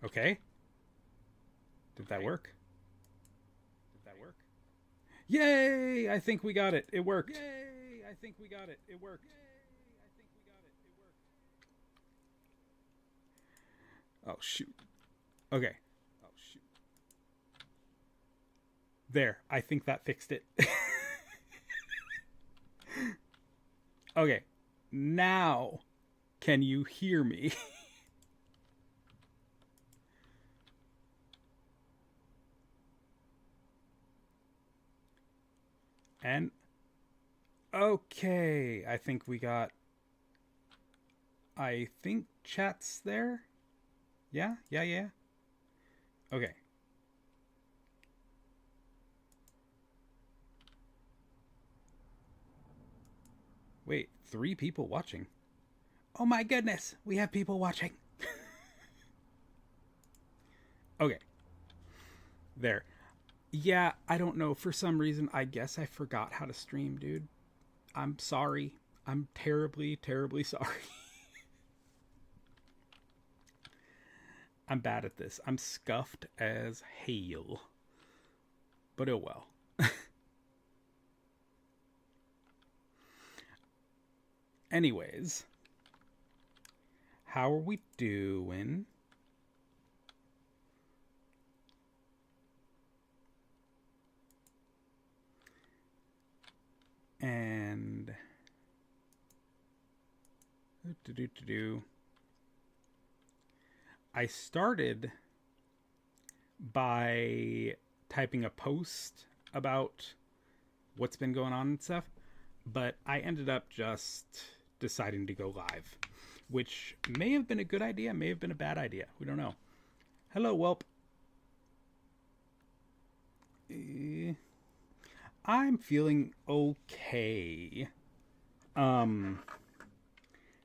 Okay. Did that work? Yay! I think we got it. It worked. Oh, shoot. Okay. There. I think that fixed it. Okay. Now, can you hear me? And okay, I think we got. I think chat's there. Yeah, yeah, yeah. Okay. Wait, 3 people watching. Oh my goodness, we have people watching. Okay, there. Yeah, I don't know. For some reason, I guess I forgot how to stream, dude. I'm sorry. I'm terribly, terribly sorry. I'm bad at this. I'm scuffed as hail. But oh well. Anyways, how are we doing? And I started by typing a post about what's been going on and stuff, but I ended up just deciding to go live, which may have been a good idea, may have been a bad idea. We don't know. Hello, Whelp. I'm feeling okay. Um,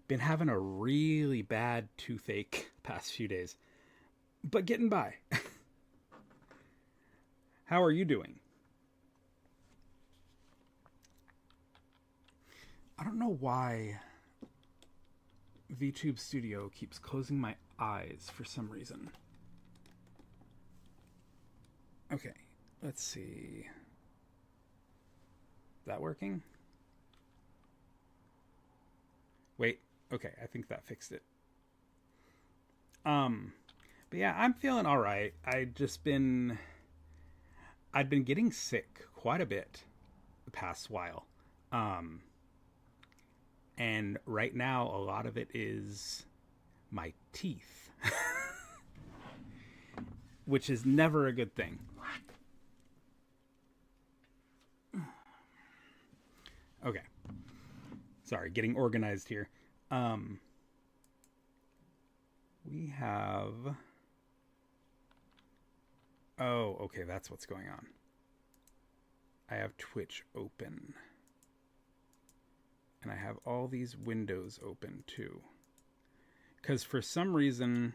been having a really bad toothache past few days, but getting by. How are you doing? I don't know why VTube Studio keeps closing my eyes for some reason. Okay, let's see. Is that working? Wait, okay, I think that fixed it. Um, but yeah, I'm feeling all right. I'd been getting sick quite a bit the past while. Um, and right now a lot of it is my teeth, which is never a good thing. Okay. Sorry, getting organized here. Um, we have. Oh, okay, that's what's going on. I have Twitch open. And I have all these windows open too. Because for some reason,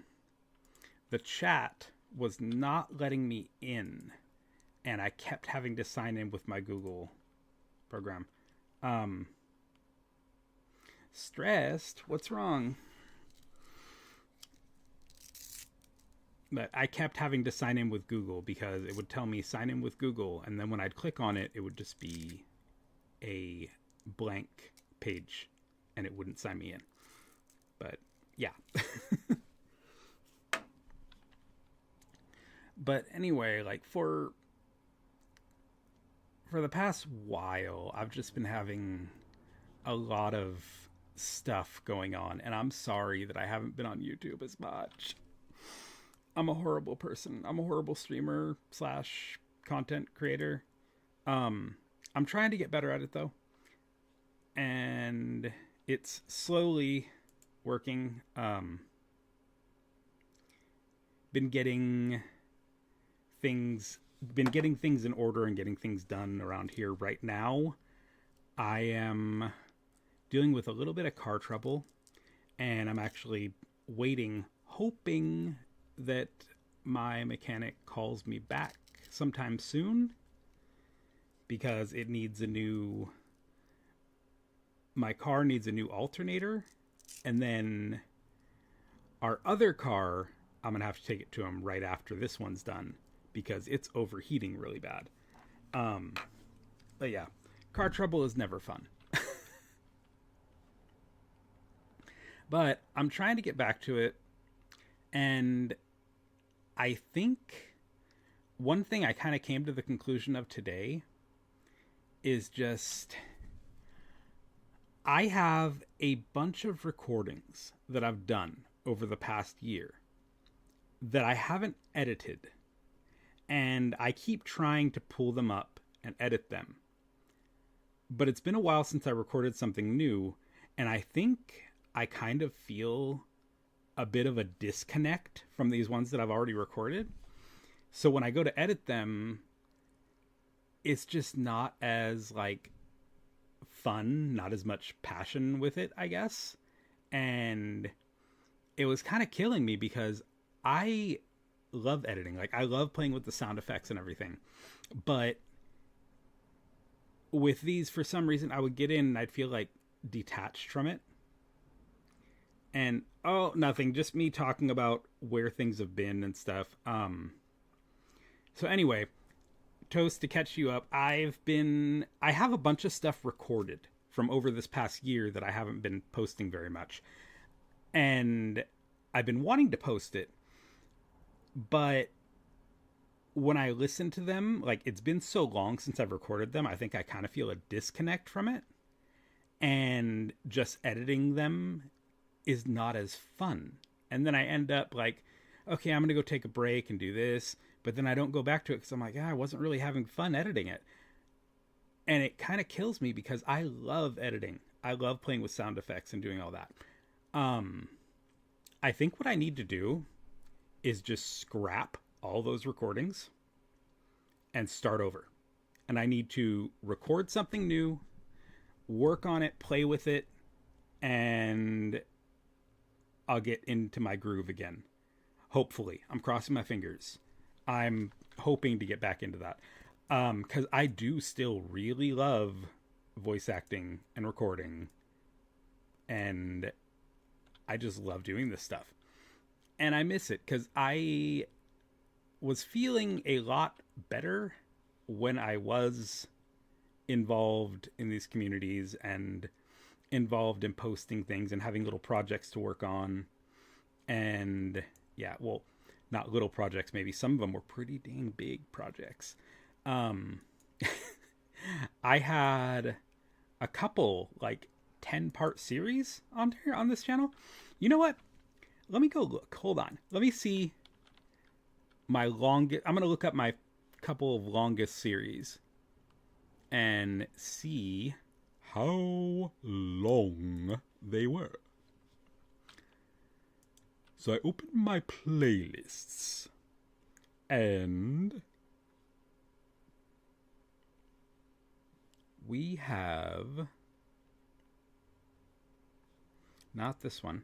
the chat was not letting me in. And I kept having to sign in with my Google program. Stressed? What's wrong? But I kept having to sign in with Google because it would tell me sign in with Google, and then when I'd click on it, it would just be a blank page and it wouldn't sign me in. But yeah. But anyway, like for the past while, I've just been having a lot of stuff going on, and I'm sorry that I haven't been on YouTube as much. I'm a horrible person. I'm a horrible streamer slash content creator. I'm trying to get better at it though, and it's slowly working. Been getting things in order and getting things done around here right now. I am dealing with a little bit of car trouble, and I'm actually waiting, hoping that my mechanic calls me back sometime soon, because it needs a new my car needs a new alternator, and then our other car I'm going to have to take it to him right after this one's done because it's overheating really bad. But yeah, car trouble is never fun. But I'm trying to get back to it. And I think one thing I kind of came to the conclusion of today is just I have a bunch of recordings that I've done over the past year that I haven't edited. And I keep trying to pull them up and edit them. But it's been a while since I recorded something new, and I think I kind of feel a bit of a disconnect from these ones that I've already recorded. So when I go to edit them, it's just not as like fun, not as much passion with it, I guess. And it was kind of killing me because I love editing. Like, I love playing with the sound effects and everything. But with these, for some reason, I would get in and I'd feel like detached from it. And, oh, nothing. Just me talking about where things have been and stuff. So anyway, Toast, to catch you up, I have a bunch of stuff recorded from over this past year that I haven't been posting very much. And I've been wanting to post it. But when I listen to them, like, it's been so long since I've recorded them, I think I kind of feel a disconnect from it. And just editing them is not as fun. And then I end up like, okay, I'm going to go take a break and do this. But then I don't go back to it because I'm like, I wasn't really having fun editing it. And it kind of kills me because I love editing. I love playing with sound effects and doing all that. I think what I need to do is just scrap all those recordings and start over. And I need to record something new, work on it, play with it, and I'll get into my groove again. Hopefully. I'm crossing my fingers. I'm hoping to get back into that. Because I do still really love voice acting and recording. And I just love doing this stuff. And I miss it because I was feeling a lot better when I was involved in these communities and involved in posting things and having little projects to work on. And yeah, well, not little projects, maybe some of them were pretty dang big projects. I had a couple like 10-part series on this channel. You know what? Let me go look. Hold on. Let me see my longest. I'm going to look up my couple of longest series and see how long they were. So I opened my playlists and we have not this one.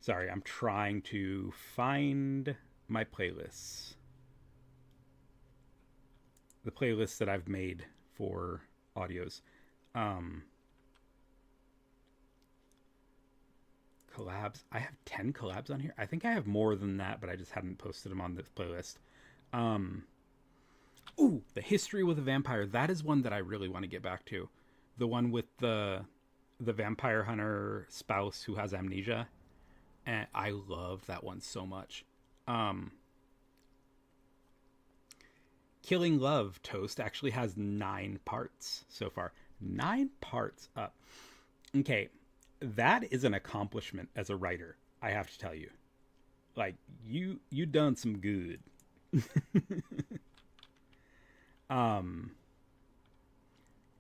Sorry, I'm trying to find my playlists. The playlists that I've made for audios. Collabs. I have 10 collabs on here. I think I have more than that, but I just haven't posted them on this playlist. Ooh, The History with a Vampire. That is one that I really want to get back to. The one with the vampire hunter spouse who has amnesia. And I love that one so much. Killing Love, Toast, actually has 9 parts so far. 9 parts up. Okay, that is an accomplishment as a writer, I have to tell you. Like, you done some good.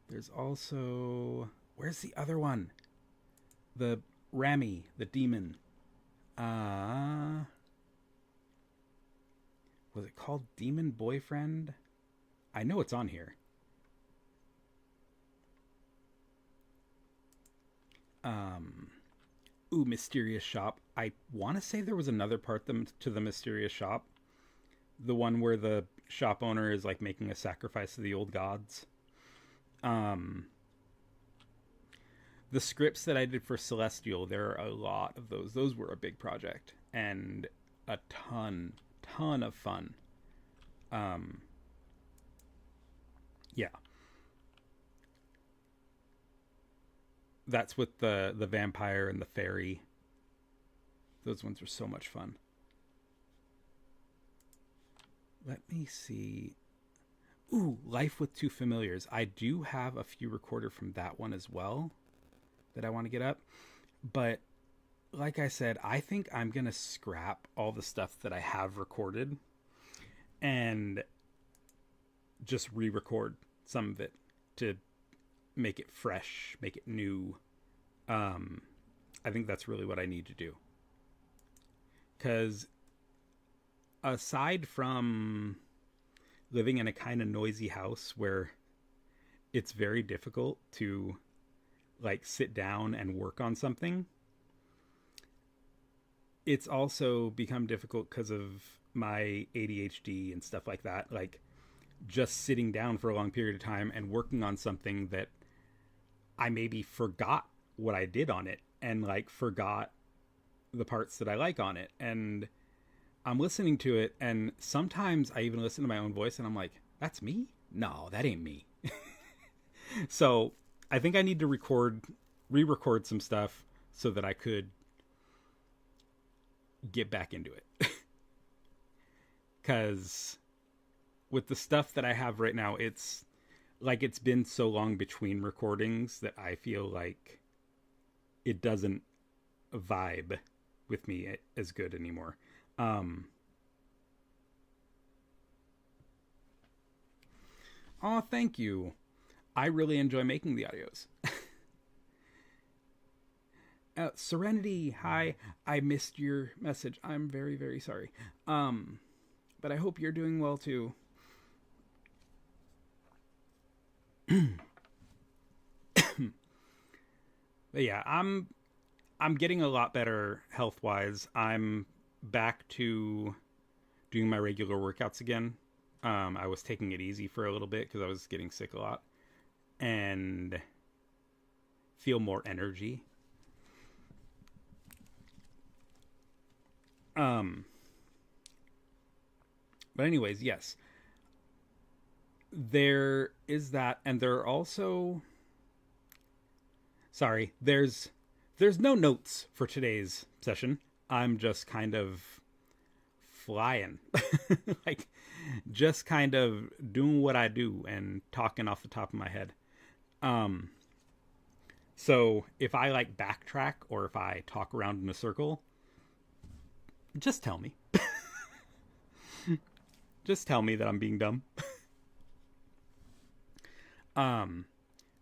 There's also... Where's the other one? The Rami, the demon. Was it called Demon Boyfriend? I know it's on here. Ooh, Mysterious Shop. I want to say there was another part to the Mysterious Shop. The one where the shop owner is like making a sacrifice to the old gods. The scripts that I did for Celestial, there are a lot of those. Those were a big project and a ton of fun. Um, yeah, that's with the vampire and the fairy. Those ones were so much fun. Let me see. Ooh, Life with Two Familiars. I do have a few recorded from that one as well that I want to get up. But like I said, I think I'm going to scrap all the stuff that I have recorded and just re-record some of it to make it fresh, make it new. I think that's really what I need to do. Because aside from living in a kind of noisy house where it's very difficult to like sit down and work on something, it's also become difficult because of my ADHD and stuff like that. Like just sitting down for a long period of time and working on something that I maybe forgot what I did on it and like forgot the parts that I like on it. And I'm listening to it, and sometimes I even listen to my own voice and I'm like, that's me? No, that ain't me. So I think I need to re-record some stuff so that I could get back into it. Because with the stuff that I have right now, it's like it's been so long between recordings that I feel like it doesn't vibe with me as good anymore. Oh, thank you. I really enjoy making the audios. Serenity, hi. I missed your message. I'm very, very sorry. But I hope you're doing well too. But yeah, I'm getting a lot better health-wise. I'm back to doing my regular workouts again. I was taking it easy for a little bit because I was getting sick a lot, and feel more energy. But anyways, yes, there is that, and there are also, sorry, there's no notes for today's session. I'm just kind of flying. Like just kind of doing what I do and talking off the top of my head. So if I like backtrack or if I talk around in a circle, just tell me. Just tell me that I'm being dumb.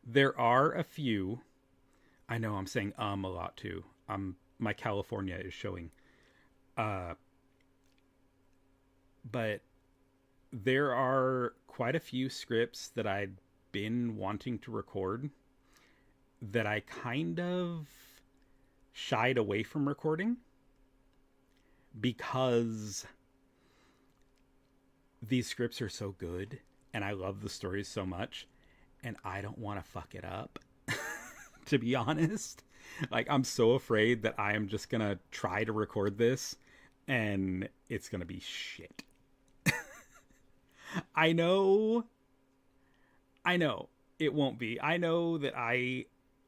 There are a few. I know I'm saying a lot too. My California is showing. But there are quite a few scripts that I'd been wanting to record that I kind of shied away from recording because these scripts are so good and I love the stories so much and I don't want to fuck it up. To be honest, like I'm so afraid that I am just gonna try to record this and it's gonna be shit. I know it won't be. I know that I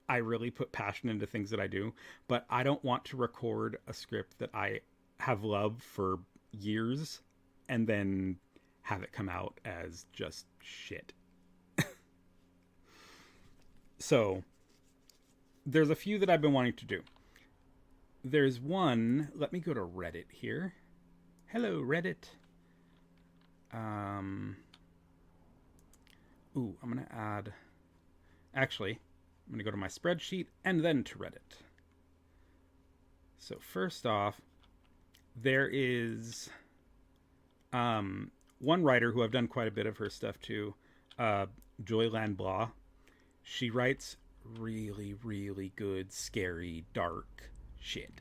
really put passion into things that I do, but I don't want to record a script that I have loved for years and then have it come out as just shit. So there's a few that I've been wanting to do. There's one, let me go to Reddit here. Hello, Reddit. Ooh, I'm going to add, actually, I'm going to go to my spreadsheet and then to Reddit. So first off, there is one writer who I've done quite a bit of her stuff to, Joyland Blah. She writes really, really good, scary, dark shit.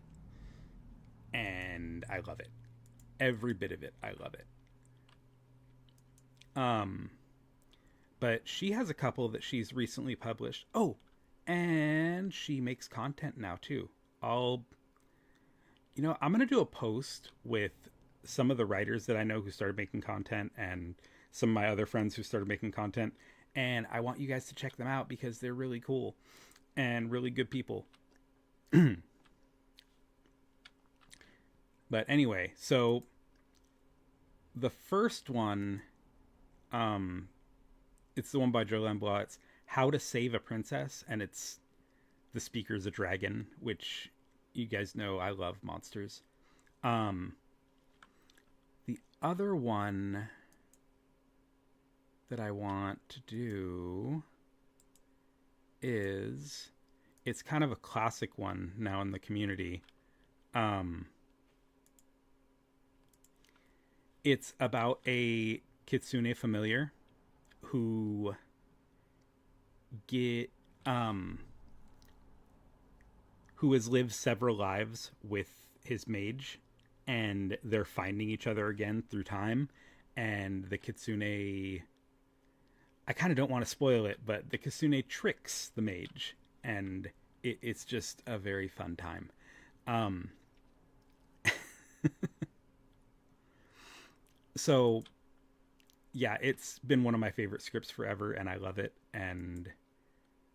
And I love it. Every bit of it, I love it. But she has a couple that she's recently published. Oh, And she makes content now too. I'll, I'm going to do a post with some of the writers that I know who started making content and some of my other friends who started making content. And I want you guys to check them out because they're really cool and really good people. But anyway, so the first one, it's the one by Jolene Blah. It's How to Save a Princess, and it's the speaker's a dragon, which you guys know I love monsters. The other one that I want to do is, it's kind of a classic one now in the community. It's about a kitsune familiar who who has lived several lives with his mage, and they're finding each other again through time. And the kitsune, I kind of don't want to spoil it, but the kitsune tricks the mage, and it's just a very fun time. So yeah, it's been one of my favorite scripts forever, and I love it. And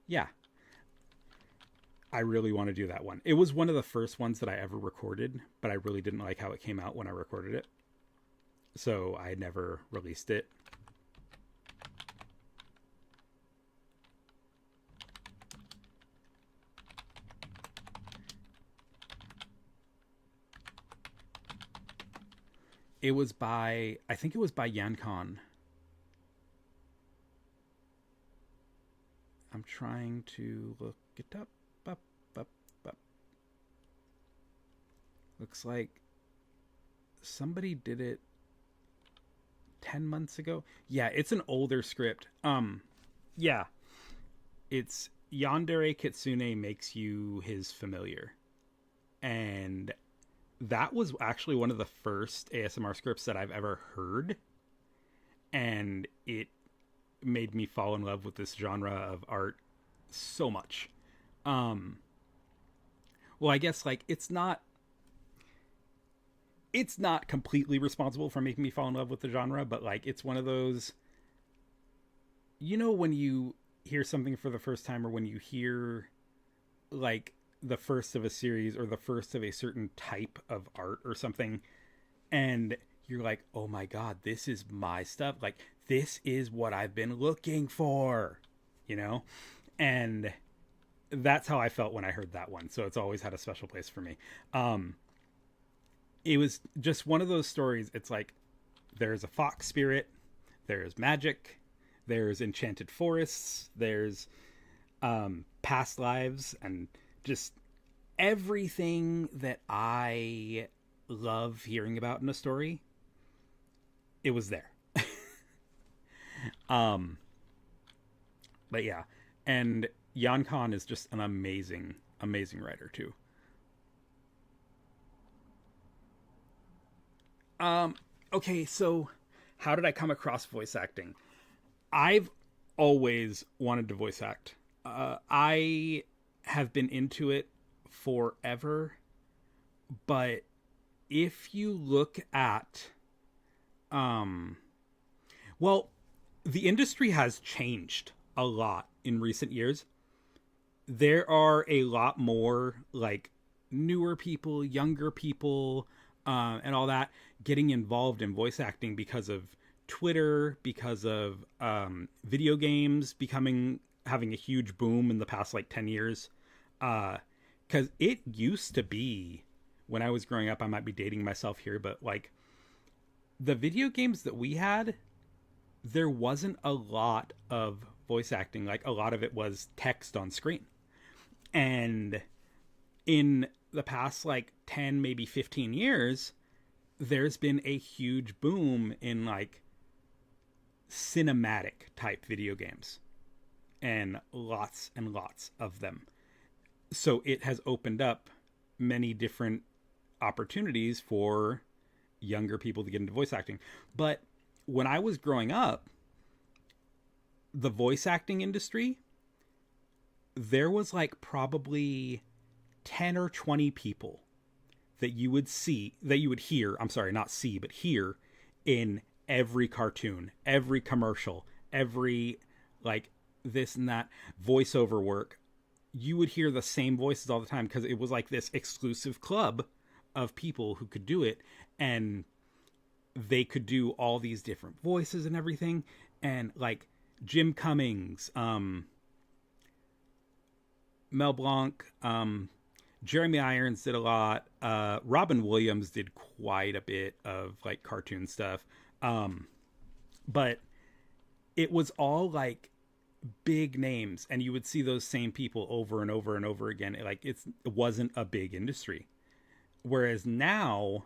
yeah, I really want to do that one. It was one of the first ones that I ever recorded, but I really didn't like how it came out when I recorded it, so I never released it. It was by, I think it was by Yankon. I'm trying to look it up. Looks like somebody did it 10 months ago. Yeah, it's an older script. Yeah. It's Yandere Kitsune Makes You His Familiar. And that was actually one of the first ASMR scripts that I've ever heard. And it made me fall in love with this genre of art so much. Well, I guess like it's not completely responsible for making me fall in love with the genre, but like it's one of those, when you hear something for the first time, or when you hear like the first of a series or the first of a certain type of art or something, and you're like, oh my god, this is my stuff. Like, this is what I've been looking for, and that's how I felt when I heard that one. So it's always had a special place for me. It was just one of those stories. It's like, there's a fox spirit, there's magic, there's enchanted forests, there's past lives, and just everything that I love hearing about in a story, it was there. But yeah, and Yankon is just an amazing writer too. Okay, so how did I come across voice acting? I've always wanted to voice act. I have been into it forever, but if you look at, well, the industry has changed a lot in recent years. There are a lot more like newer people, younger people, and all that getting involved in voice acting because of Twitter, because of video games having a huge boom in the past like 10 years. Because it used to be, when I was growing up, I might be dating myself here, but like the video games that we had, there wasn't a lot of voice acting. Like, a lot of it was text on screen. And in the past like 10, maybe 15 years, there's been a huge boom in like cinematic type video games, and lots of them. So it has opened up many different opportunities for younger people to get into voice acting. But when I was growing up, the voice acting industry there was like probably 10 or 20 people that you would see, that you would hear, I'm sorry, not see, but hear in every cartoon, every commercial, every like this and that voiceover work. You would hear the same voices all the time because it was like this exclusive club of people who could do it, and they could do all these different voices and everything. And like Jim Cummings, Mel Blanc, Jeremy Irons did a lot. Robin Williams did quite a bit of like cartoon stuff. But it was all like big names, and you would see those same people over and over and over again. Like it wasn't a big industry. Whereas now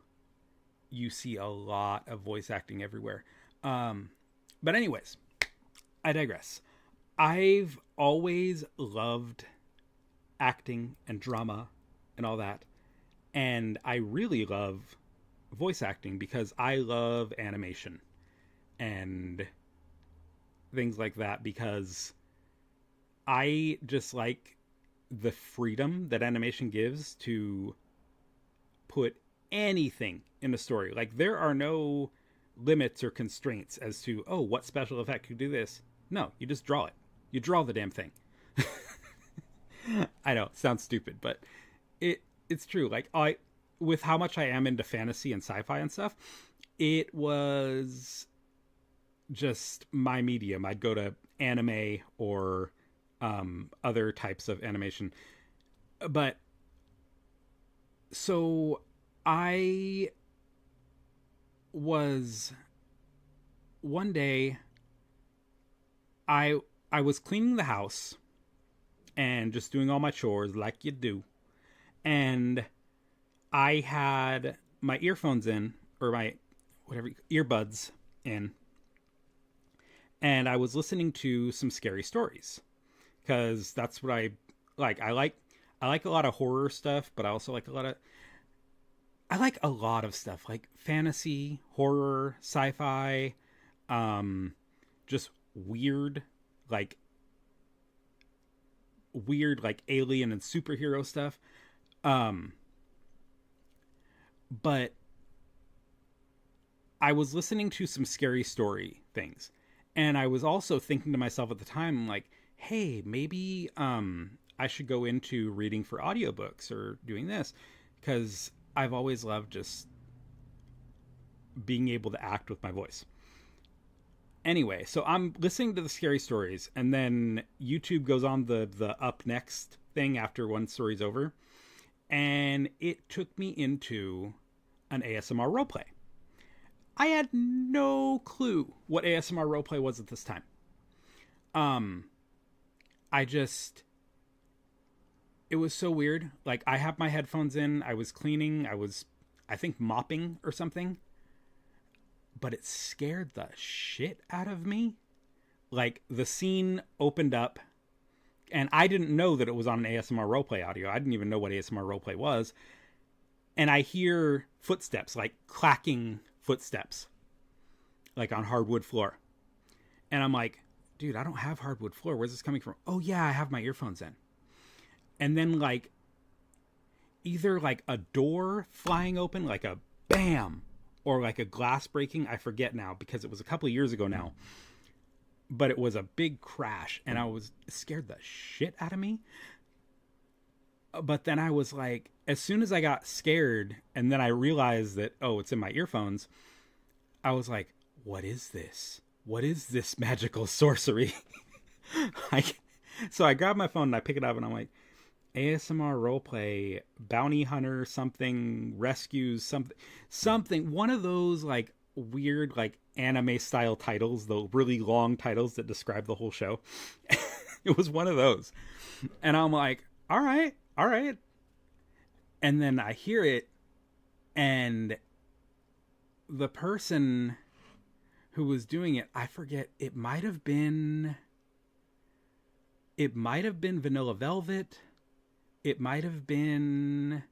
you see a lot of voice acting everywhere. But anyways, I digress. I've always loved acting and drama and all that. And I really love voice acting because I love animation and things like that, because I just like the freedom that animation gives to put anything in a story. Like there are no limits or constraints as to, oh, what special effect could do this. No, you just draw it. You draw the damn thing. I know, it sounds stupid, but it's true. Like with how much I am into fantasy and sci-fi and stuff, it was just my medium. I'd go to anime or other types of animation. But so I was one day I was cleaning the house and just doing all my chores like you do. And I had my earphones in, or my whatever earbuds in, and I was listening to some scary stories because that's what I like. I like a lot of horror stuff, but I also like I like a lot of stuff like fantasy, horror, sci-fi, just weird like alien and superhero stuff. But I was listening to some scary story things, and I was also thinking to myself at the time, like, hey, maybe I should go into reading for audiobooks or doing this, because I've always loved just being able to act with my voice. Anyway, so I'm listening to the scary stories, and then YouTube goes on the up next thing after one story's over, and it took me into an ASMR roleplay. I had no clue what ASMR roleplay was at this time. It was so weird. Like, I have my headphones in, I was cleaning, I think, mopping or something, but it scared the shit out of me. Like, the scene opened up, and I didn't know that it was on an ASMR roleplay audio. I didn't even know what ASMR roleplay was. And I hear footsteps, like clacking footsteps, like on hardwood floor. And I'm like, dude, I don't have hardwood floor. Where's this coming from? Oh yeah, I have my earphones in. And then like either like a door flying open, like a bam, or like a glass breaking. I forget now because it was a couple of years ago now. But it was a big crash, and I was scared the shit out of me. But then I was like, as soon as I got scared, and then I realized that, oh, it's in my earphones, I was like, what is this? What is this magical sorcery? So I grab my phone and I pick it up, and I'm like, ASMR roleplay, bounty hunter, something, rescues, something, one of those like weird like anime style titles, the really long titles that describe the whole show. It was one of those, and I'm like, all right. And then I hear it, and the person who was doing it, I forget, it might have been Vanilla Velvet, it might have been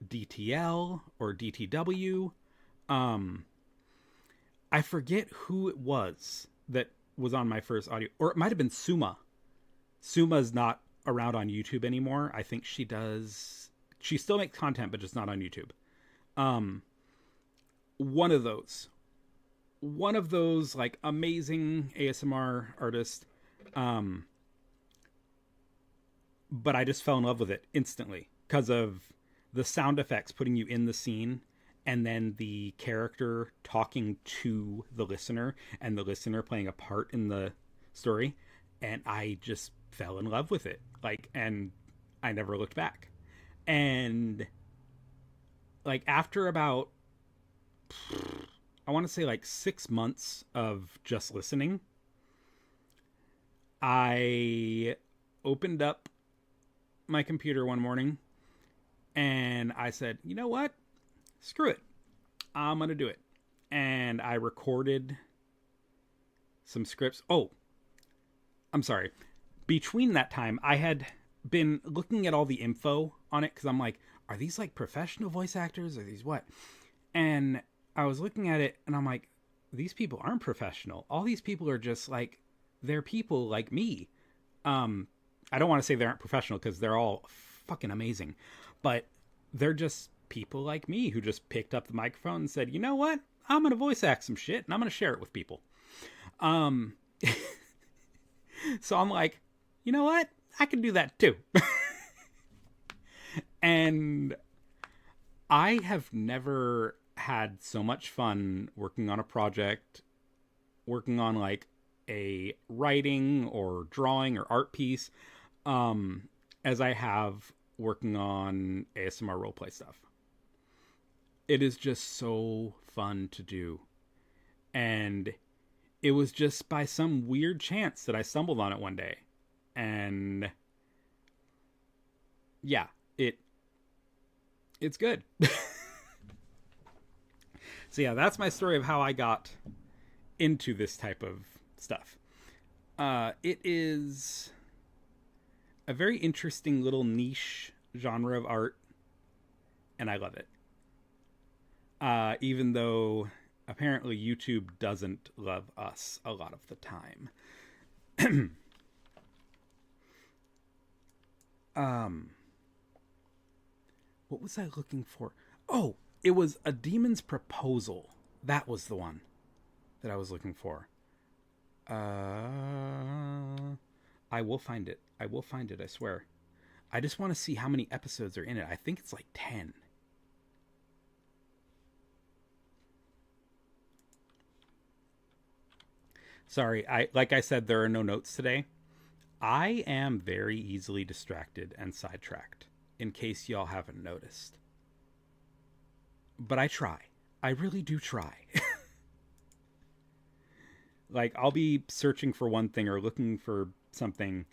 DTL or DTW. I forget who it was that was on my first audio, or it might have been Suma. Suma's not around on YouTube anymore. I think she still makes content, but just not on YouTube. Um, one of those, like amazing ASMR artists. Um, but I just fell in love with it instantly because of the sound effects putting you in the scene, and then the character talking to the listener and the listener playing a part in the story. And I just fell in love with it. Like, and I never looked back. And like after about, I want to say like 6 months of just listening, I opened up my computer one morning and I said, you know what? Screw it. I'm going to do it. And I recorded some scripts. Oh, I'm sorry. Between that time, I had been looking at all the info on it because I'm like, are these like professional voice actors? Are these what? And I was looking at it and I'm like, these people aren't professional. All these people are just like, they're people like me. I don't want to say they aren't professional because they're all fucking amazing, but they're just people like me who just picked up the microphone and said, you know what? I'm going to voice act some shit and I'm going to share it with people. So I'm like, you know what? I can do that too. And I have never had so much fun working on a project, working on like a writing or drawing or art piece, as I have working on ASMR roleplay stuff. It is just so fun to do. And it was just by some weird chance that I stumbled on it one day. And yeah, it's good. So yeah, that's my story of how I got into this type of stuff. It is a very interesting little niche genre of art, and I love it. Even though apparently YouTube doesn't love us a lot of the time. What was I looking for? Oh, it was A Demon's Proposal. That was the one that I was looking for. I will find it. I will find it, I swear. I just want to see how many episodes are in it. I think it's like 10. Sorry, like I said, there are no notes today. I am very easily distracted and sidetracked, in case y'all haven't noticed. But I try. I really do try. Like, I'll be searching for one thing or looking for something,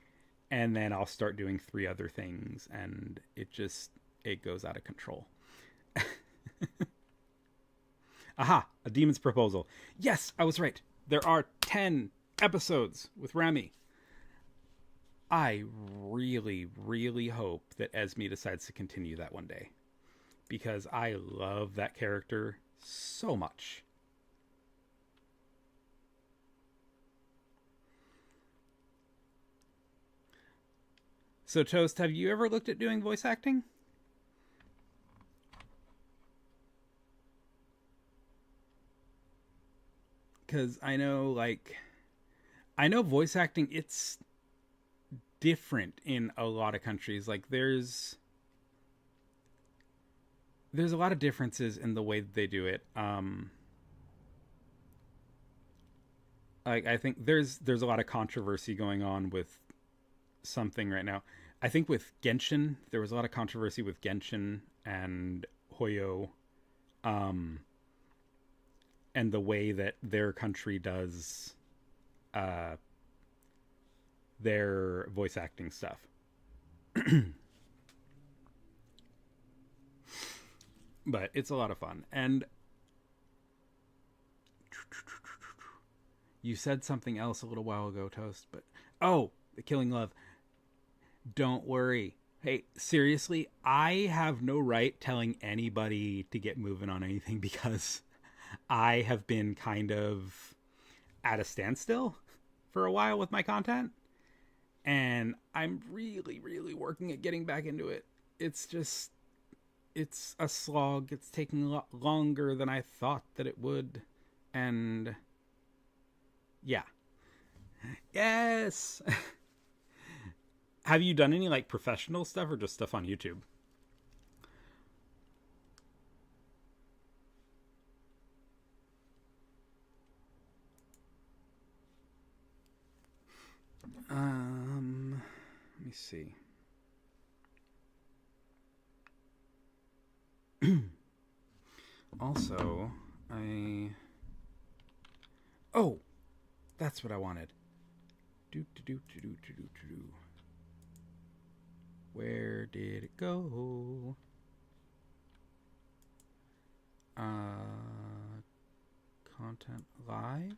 and then I'll start doing 3 other things, and it goes out of control. Aha! A Demon's Proposal. Yes, I was right. There are 10 episodes with Remy. I really, really hope that Esme decides to continue that one day, because I love that character so much. So, Toast, have you ever looked at doing voice acting? Because I know voice acting, it's different in a lot of countries. Like, there's a lot of differences in the way that they do it. Like, I think there's a lot of controversy going on with something right now. I think with Genshin, there was a lot of controversy with Genshin and Hoyo, and the way that their country does their voice acting stuff. But it's a lot of fun. And you said something else a little while ago, Toast, but The Killing Love. Don't worry. Hey, seriously, I have no right telling anybody to get moving on anything, because I have been kind of at a standstill for a while with my content. And I'm really, really working at getting back into it. It's just, it's a slog. It's taking a lot longer than I thought that it would. And yeah. Yes. Have you done any like professional stuff or just stuff on YouTube? Let me see. Also, oh, that's what I wanted. Do do do do do do do do. Where did it go? Content live,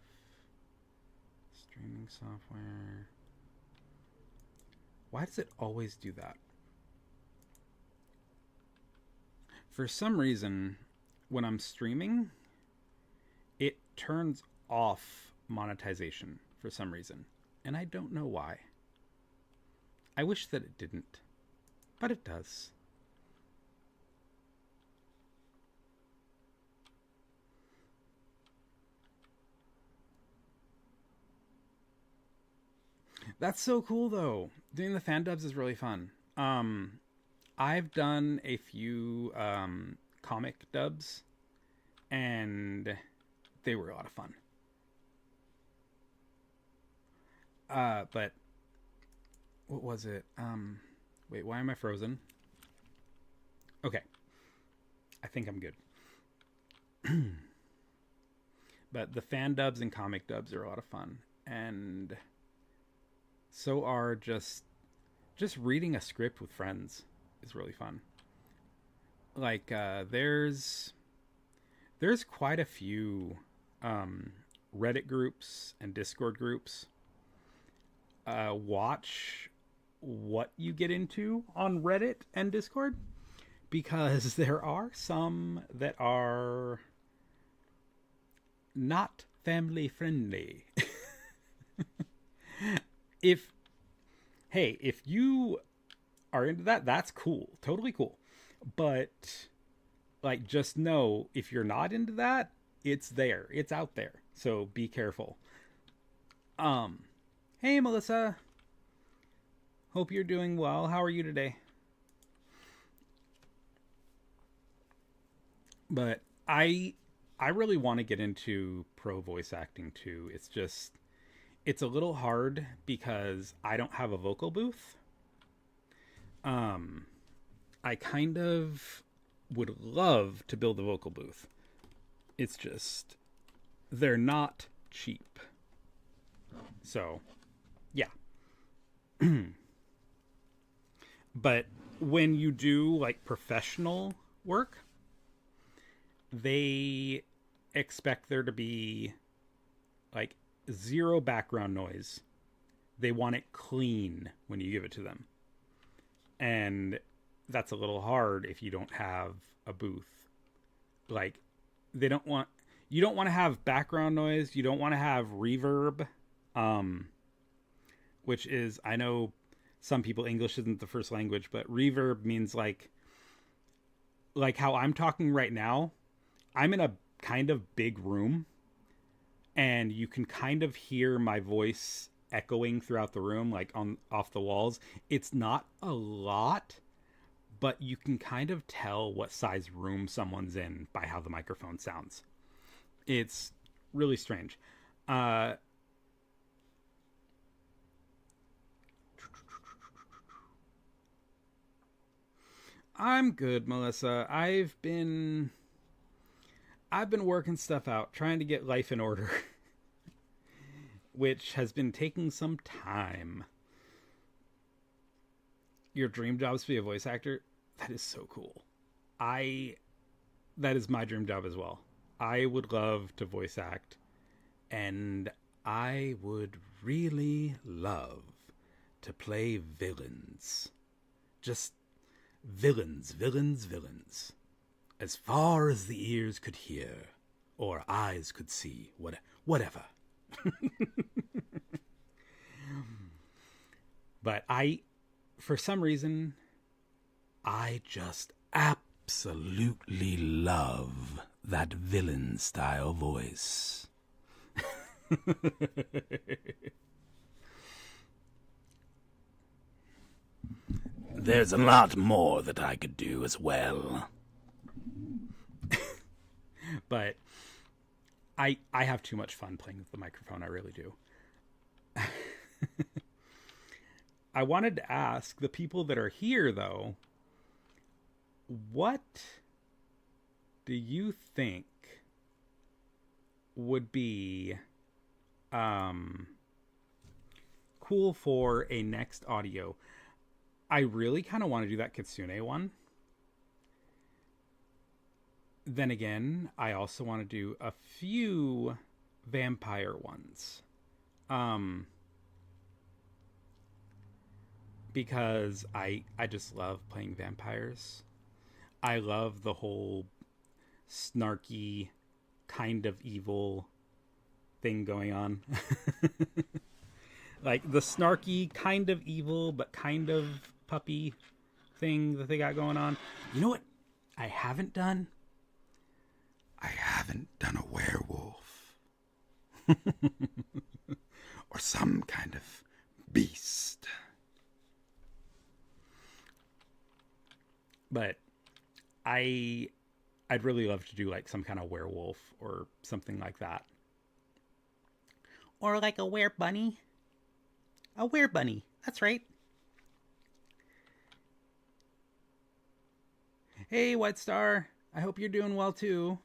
streaming software. Why does it always do that? For some reason, when I'm streaming, it turns off monetization for some reason. And I don't know why. I wish that it didn't, but it does. That's so cool, though. Doing the fan dubs is really fun. I've done a few comic dubs, and they were a lot of fun. But what was it? Wait, why am I frozen? Okay, I think I'm good. But the fan dubs and comic dubs are a lot of fun, and so are just reading a script with friends is really fun. Like there's quite a few Reddit groups and Discord groups. Watch what you get into on Reddit and Discord, because there are some that are not family friendly. if if you are into that, that's cool, totally cool. But like, just know if you're not into that, it's there, it's out there. So be careful. Hey Melissa, hope you're doing well. How are you today? But I really want to get into pro voice acting too. It's a little hard because I don't have a vocal booth. I kind of would love to build a vocal booth. It's just they're not cheap. So, yeah. But when you do like professional work, they expect there to be like zero background noise. They want it clean when you give it to them. And that's a little hard if you don't have a booth. Like, they don't want, you don't want to have background noise. You don't want to have reverb, which is, I know some people, English isn't the first language, but reverb means like how I'm talking right now. I'm in a kind of big room, and you can kind of hear my voice echoing throughout the room, like off the walls. It's not a lot, but you can kind of tell what size room someone's in by how the microphone sounds. It's really strange. I'm good, Melissa. I've been working stuff out, trying to get life in order, which has been taking some time. Your dream job is to be a voice actor? That is so cool. That is my dream job as well. I would love to voice act, and I would really love to play villains. Just villains, villains, villains. As far as the ears could hear, or eyes could see, whatever. But for some reason, I just absolutely love that villain style voice. There's a lot more that I could do as well. But I have too much fun playing with the microphone. I really do. I wanted to ask the people that are here, though, what do you think would be cool for a next audio? I really kind of want to do that Kitsune one. Then again, I also want to do a few vampire ones. Because I just love playing vampires. I love the whole snarky, kind of evil thing going on. Like the snarky, kind of evil, but kind of puppy thing that they got going on. You know what I haven't done? I haven't done a werewolf. Or some kind of beast. But I'd really love to do like some kind of werewolf or something like that. Or like a werebunny. A werebunny. That's right. Hey, White Star. I hope you're doing well too.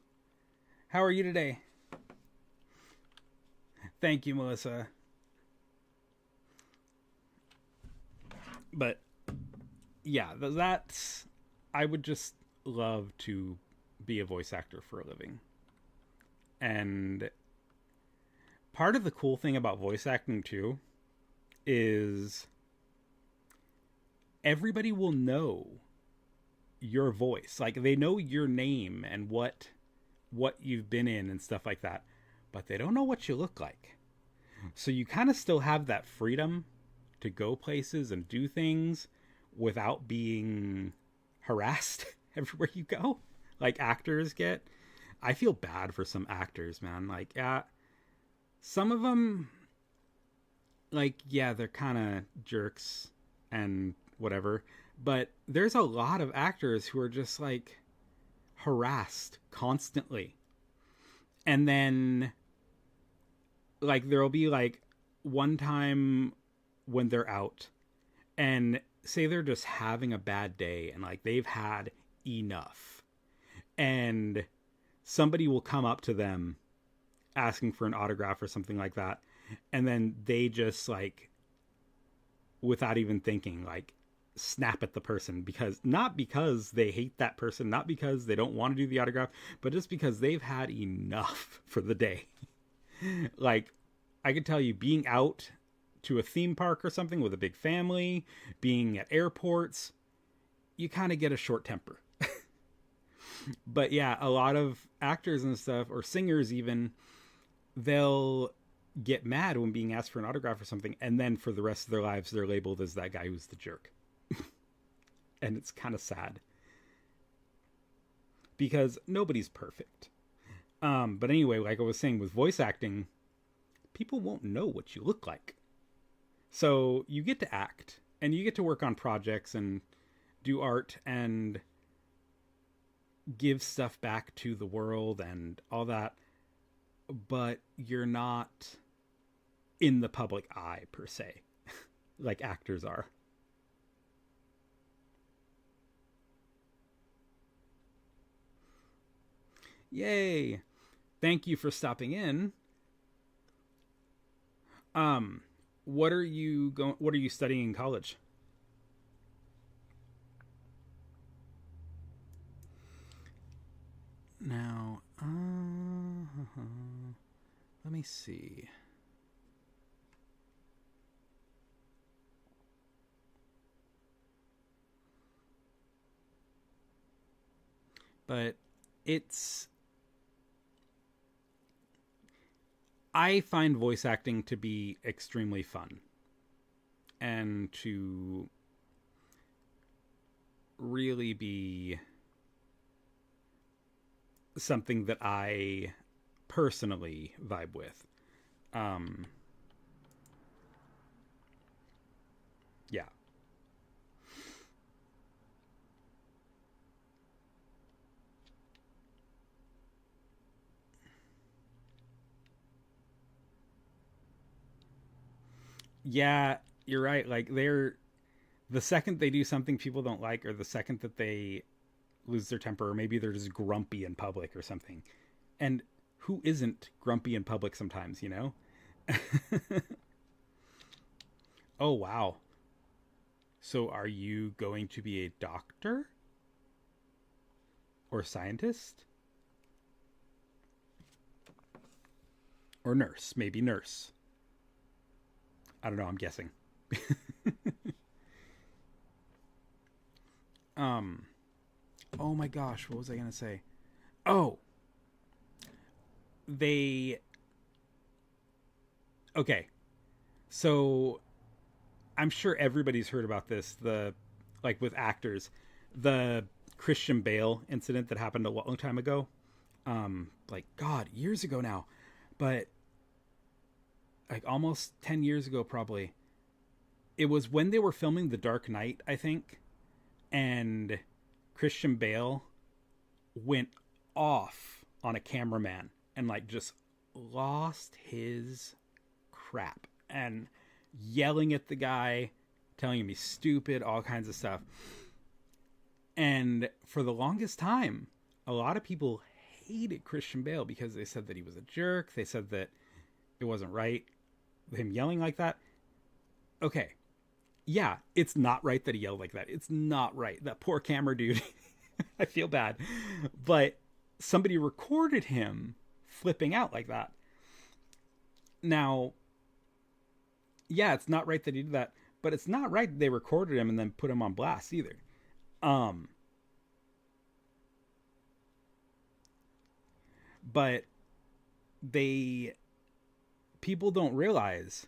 How are you today? Thank you, Melissa. But yeah, that's... I would just love to be a voice actor for a living. And part of the cool thing about voice acting too is everybody will know your voice. Like they know your name and what you've been in and stuff like that, but they don't know what you look like. So you kind of still have that freedom to go places and do things without being harassed everywhere you go, like actors get. I feel bad for some actors, man. Like, some of them, like, yeah, they're kind of jerks and whatever, but there's a lot of actors who are just like harassed constantly. And then like there'll be like one time when they're out and say they're just having a bad day and like they've had enough, and somebody will come up to them asking for an autograph or something like that, and then they just like, without even thinking, like snap at the person, because not because they hate that person, not because they don't want to do the autograph, but just because they've had enough for the day. Like I could tell you, being out to a theme park or something with a big family, being at airports, you kind of get a short temper. But yeah, a lot of actors and stuff, or singers even, they'll get mad when being asked for an autograph or something, and then for the rest of their lives they're labeled as that guy who's the jerk. And it's kind of sad, because nobody's perfect. But anyway, like I was saying, with voice acting, people won't know what you look like. So you get to act, and you get to work on projects and do art and give stuff back to the world and all that, but you're not in the public eye per se, like actors are. Yay! Thank you for stopping in. What are you studying in college? Now, let me see. But I find voice acting to be extremely fun. and to really be something that I personally vibe with. Um, yeah. Yeah, you're right. Like they're the second they do something people don't like, or the second that they lose their temper, or maybe they're just grumpy in public or something. And who isn't grumpy in public sometimes, you know? Oh, wow. So are you going to be a doctor or scientist or nurse? Maybe nurse. I don't know. I'm guessing. Um. Oh my gosh. What was I gonna say? Oh, they. Okay. So I'm sure everybody's heard about this. Like with actors, the Christian Bale incident that happened a long time ago. Like God, years ago now, but like almost 10 years ago, probably. It was when they were filming The Dark Knight, I think, and Christian Bale went off on a cameraman and like just lost his crap and yelling at the guy, telling him he's stupid, all kinds of stuff. And for the longest time, a lot of people hated Christian Bale because they said that he was a jerk. They said that it wasn't right, him yelling like that. Okay, yeah, it's not right that he yelled like that. It's not right. That poor camera dude. I feel bad. But somebody recorded him flipping out like that. Now, yeah, it's not right that he did that, but it's not right that they recorded him and then put him on blast either. Um, but they people don't realize.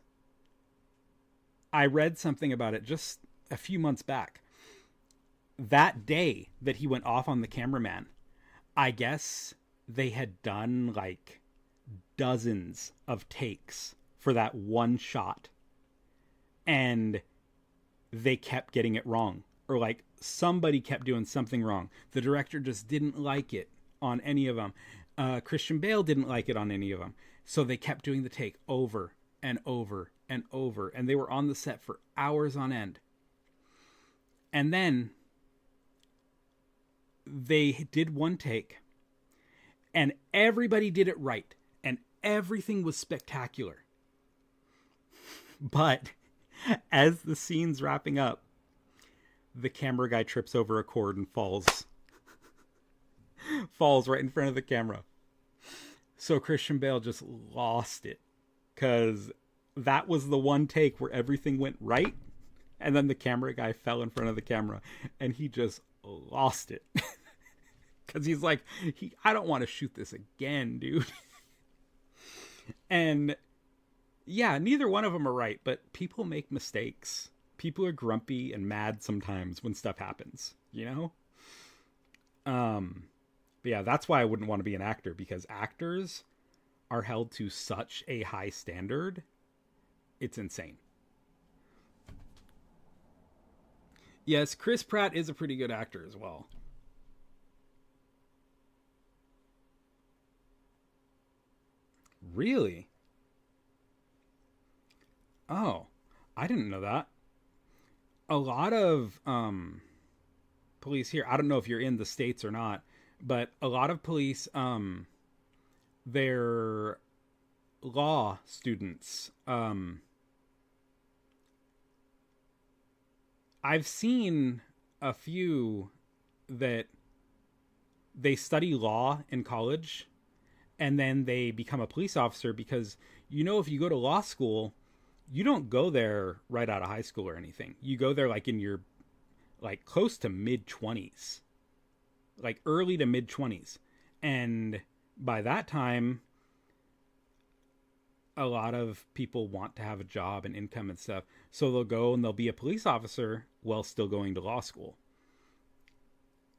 I read something about it just a few months back. That day that he went off on the cameraman, I guess they had done like dozens of takes for that one shot, and they kept getting it wrong, or like somebody kept doing something wrong. The director just didn't like it on any of them. Christian Bale didn't like it on any of them, so they kept doing the take over and over and over, and they were on the set for hours on end. And then they did one take, and everybody did it right, and everything was spectacular. But as the scene's wrapping up, the camera guy trips over a cord and falls right in front of the camera. So Christian Bale just lost it, because that was the one take where everything went right, and then the camera guy fell in front of the camera, and he just lost it. Because he's like, I don't want to shoot this again, dude. And yeah, neither one of them are right, but people make mistakes. People are grumpy and mad sometimes when stuff happens, you know? But yeah, that's why I wouldn't want to be an actor, because actors are held to such a high standard. It's insane. Yes, Chris Pratt is a pretty good actor as well. Really? Oh, I didn't know that. A lot of police here, I don't know if you're in the States or not, but a lot of police, they're law students. I've seen a few that they study law in college and then they become a police officer, because if you go to law school, you don't go there right out of high school or anything. You go there like in your like close to mid 20s, like early to mid 20s. And by that time, a lot of people want to have a job and income and stuff. So they'll go and they'll be a police officer while still going to law school.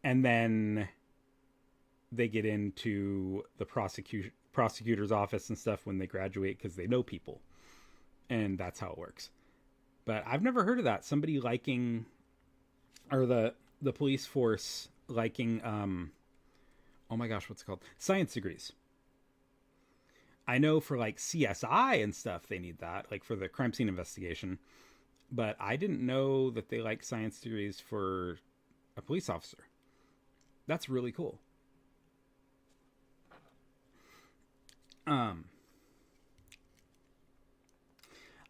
And then they get into the prosecutor's office and stuff when they graduate because they know people. And that's how it works. But I've never heard of that. Somebody liking, or the police force liking, oh my gosh, what's it called? Science degrees. I know for like CSI and stuff, they need that, like for the crime scene investigation. But I didn't know that they like science degrees for a police officer. That's really cool.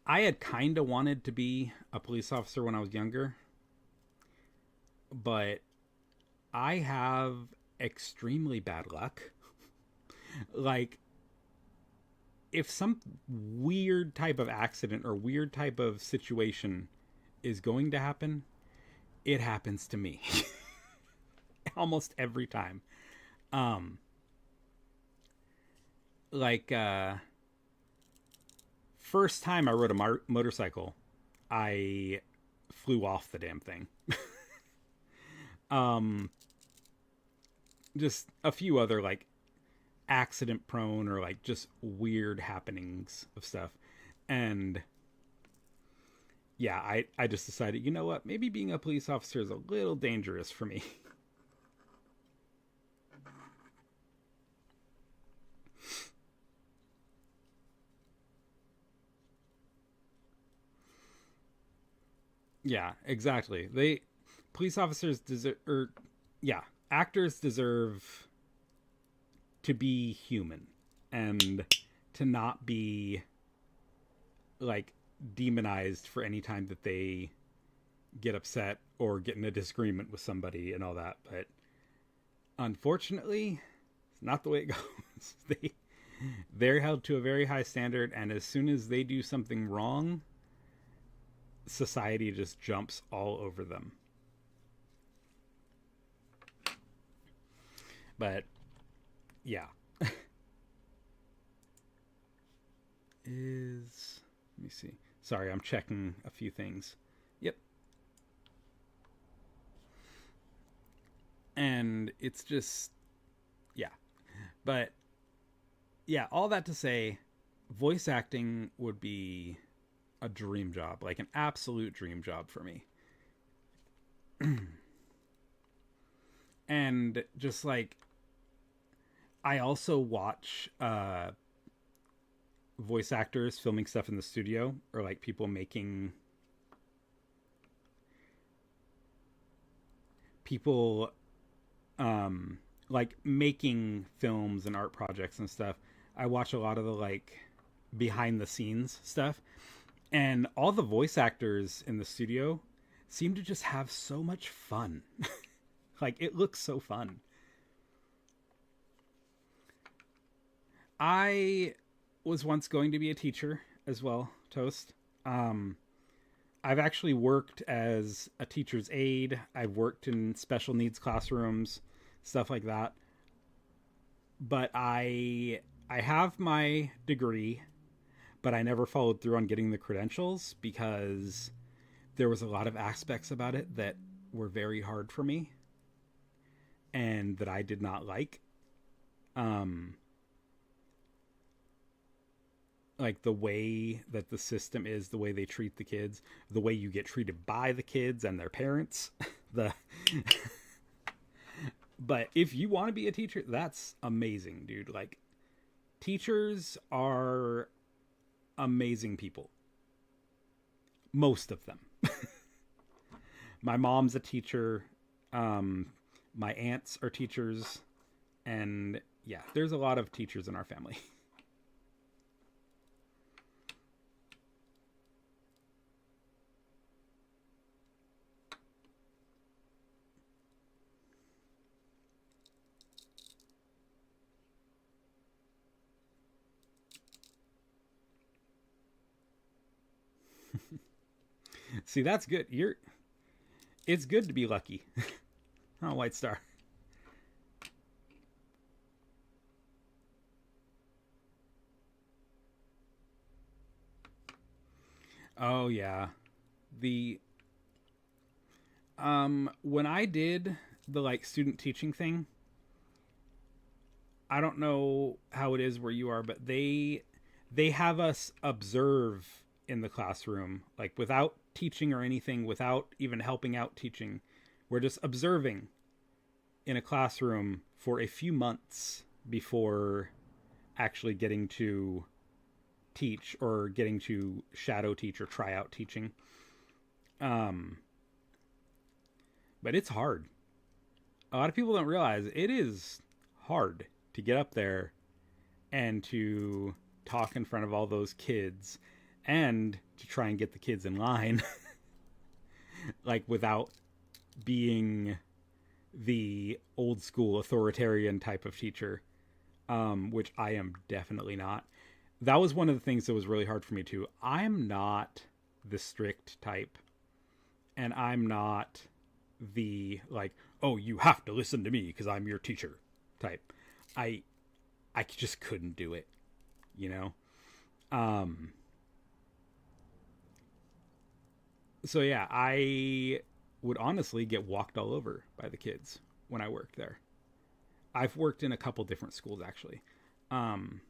I had kind of wanted to be a police officer when I was younger, but I have extremely bad luck. Like, if some weird type of accident or weird type of situation is going to happen, it happens to me. Almost every time. Like, first time I rode a motorcycle, I flew off the damn thing. Just a few other, like, accident prone or, like, just weird happenings of stuff. And, yeah, I just decided, you know what? Maybe being a police officer is a little dangerous for me. Yeah, exactly. Police officers deserve, or yeah, actors deserve to be human and to not be like demonized for any time that they get upset or get in a disagreement with somebody and all that. But unfortunately, it's not the way it goes. They're held to a very high standard, and as soon as they do something wrong, society just jumps all over them. But yeah. Let me see. Sorry, I'm checking a few things. Yep. And it's just, yeah. But yeah, all that to say, voice acting would be a dream job, like an absolute dream job for me. And just like, I also watch voice actors filming stuff in the studio, or like people like making films and art projects and stuff. I watch a lot of the like behind the scenes stuff, and all the voice actors in the studio seem to just have so much fun. Like, it looks so fun. I was once going to be a teacher as well, Toast. I've actually worked as a teacher's aide. I've worked in special needs classrooms, stuff like that. But I have my degree, but I never followed through on getting the credentials because there was a lot of aspects about it that were very hard for me and that I did not like. Like the way that the system is, the way they treat the kids, the way you get treated by the kids and their parents. But if you want to be a teacher, that's amazing, dude. Like, teachers are amazing people. Most of them. My mom's a teacher. My aunts are teachers. And yeah, there's a lot of teachers in our family. See, that's good. It's good to be lucky. Oh, White Star. Oh yeah. The when I did the like student teaching thing, I don't know how it is where you are, but they have us observe in the classroom, like without teaching or anything, without even helping out teaching. We're just observing in a classroom for a few months before actually getting to teach or getting to shadow teach or try out teaching. Um, but it's hard. A lot of people don't realize it is hard to get up there and to talk in front of all those kids and to try and get the kids in line like without being the old school authoritarian type of teacher, which I am definitely not. That was one of the things that was really hard for me too. I'm not the strict type, and I'm not the like, oh, you have to listen to me because I'm your teacher type. I I just couldn't do it, you know. Um, so yeah, I would honestly get walked all over by the kids when I worked there. I've worked in a couple different schools actually. Um,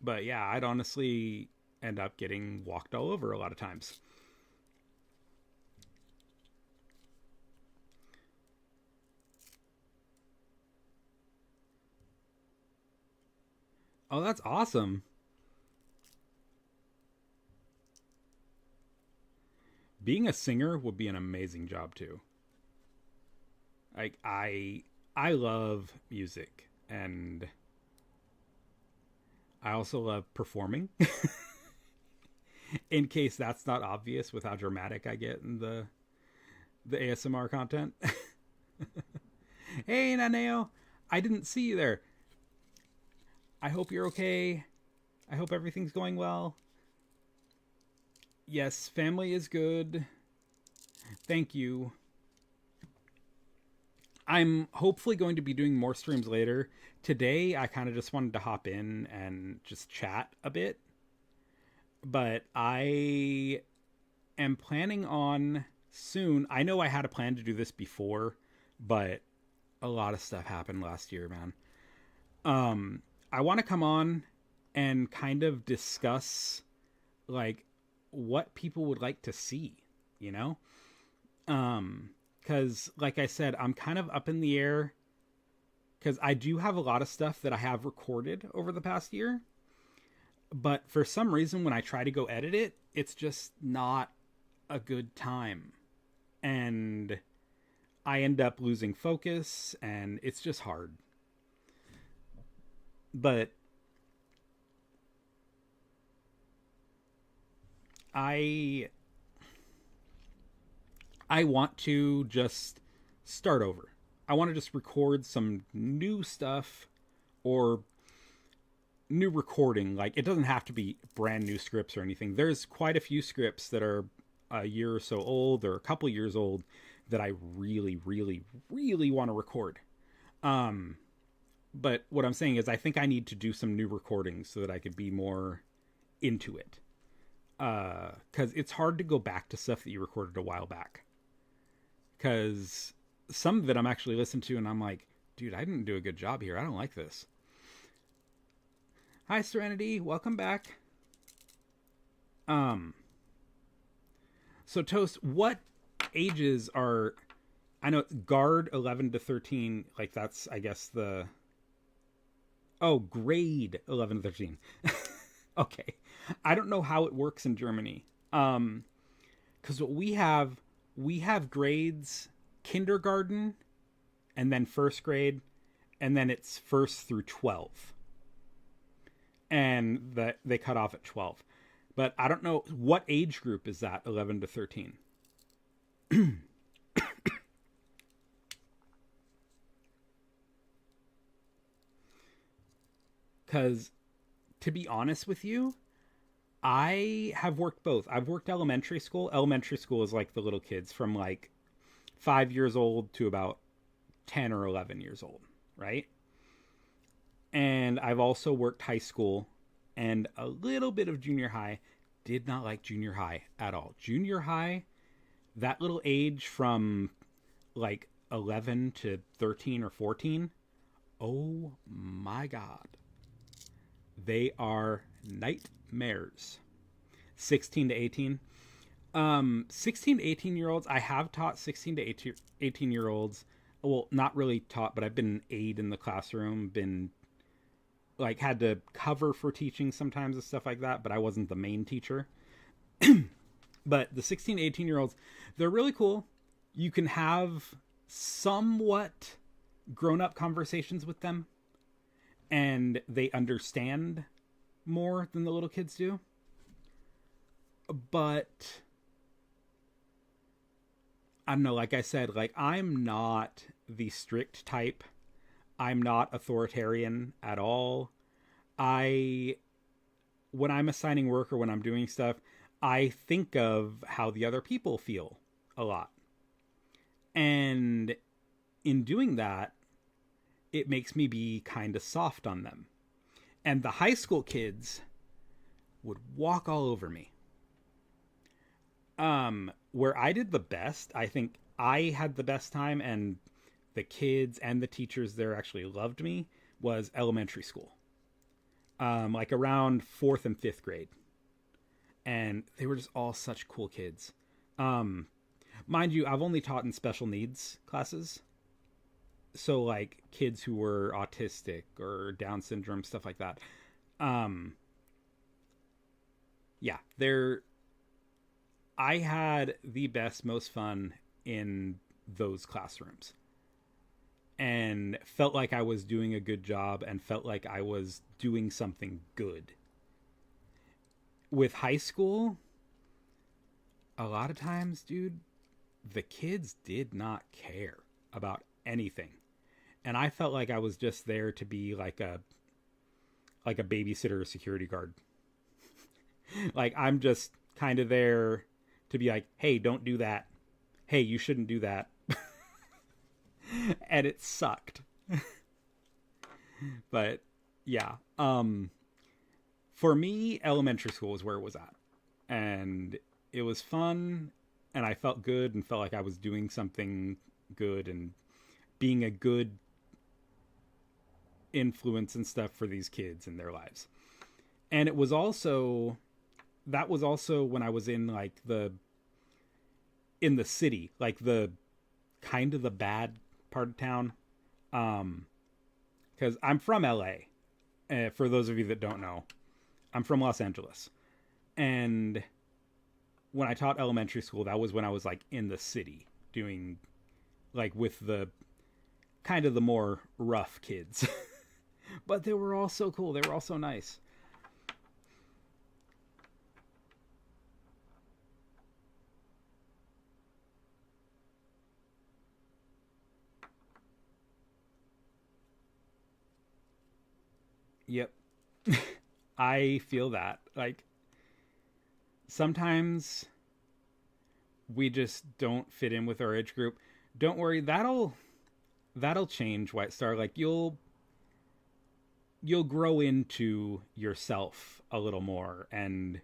but yeah, I'd honestly end up getting walked all over a lot of times. Oh, that's awesome. Being a singer would be an amazing job too. Like I love music and I also love performing. In case that's not obvious with how dramatic I get in the ASMR content. Hey, Naneo, I didn't see you there. I hope you're okay. I hope everything's going well. Yes, family is good. Thank you. I'm hopefully going to be doing more streams later. Today, I kind of just wanted to hop in and just chat a bit. But I am planning on soon. I know I had a plan to do this before, but a lot of stuff happened last year, man. Um, I want to come on and kind of discuss like what people would like to see, you know? Cuz like I said, I'm kind of up in the air cuz I do have a lot of stuff that I have recorded over the past year, but for some reason when I try to go edit it, it's just not a good time. And I end up losing focus and it's just hard. But I I want to just start over. I want to just record some new stuff or new recording. Like, it doesn't have to be brand new scripts or anything. There's quite a few scripts that are a year or so old or a couple years old that I really, really, really want to record. Um, but what I'm saying is, I think I need to do some new recordings so that I could be more into it. Because it's hard to go back to stuff that you recorded a while back. Because some of it I'm actually listening to and I'm like, dude, I didn't do a good job here. I don't like this. Hi, Serenity. Welcome back. Um, so Toast, what ages are? I know guard 11 to 13. Like that's, I guess the. Oh, grade 11 to 13. Okay, I don't know how it works in Germany. Because what we have grades kindergarten, and then first grade, and then it's first through 12, and that they cut off at 12. But I don't know what age group is that 11 to 13. Because to be honest with you, I have worked both. I've worked elementary school. Elementary school is like the little kids from like 5 years old to about 10 or 11 years old, right? And I've also worked high school and a little bit of junior high. did not like junior high at all. Junior high, that little age from like 11 to 13 or 14, oh my God. They are nightmares. 16 to 18. 16 to 18 year olds, I have taught 16 to 18 year olds. Well, not really taught, but I've been an aide in the classroom, been like had to cover for teaching sometimes and stuff like that, but I wasn't the main teacher. But the 16 to 18 year olds, they're really cool. You can have somewhat grown up conversations with them, and they understand more than the little kids do. But I don't know, like I said, like I'm not the strict type. I'm not authoritarian at all. When I'm assigning work or when I'm doing stuff, I think of how the other people feel a lot. And in doing that, it makes me be kind of soft on them. And the high school kids would walk all over me. Where I did the best, I think I had the best time, and the kids and the teachers there actually loved me, was elementary school. Like around 4th and 5th grade. And they were just all such cool kids. Mind you, I've only taught in special needs classes. So like kids who were autistic or Down syndrome, stuff like that. Yeah, I had the best, most fun in those classrooms. And felt like I was doing a good job and felt like I was doing something good. With high school, a lot of times, dude, the kids did not care about anything. And I felt like I was just there to be like a babysitter or security guard. Like I'm just kind of there to be like, hey, don't do that. Hey, you shouldn't do that. And it sucked. But yeah, for me, elementary school was where it was at. And it was fun, and I felt good and felt like I was doing something good and being a good influence and stuff for these kids in their lives. And that was also when I was in like in the city, like the kind of the bad part of town. Because I'm from LA. For those of you that don't know, I'm from Los Angeles. And when I taught elementary school, that was when I was like in the city doing like with the kind of the more rough kids. But they were all so cool. They were all so nice. Yep. I feel that. Like sometimes we just don't fit in with our age group. Don't worry, that'll change, White Star. Like you'll grow into yourself a little more and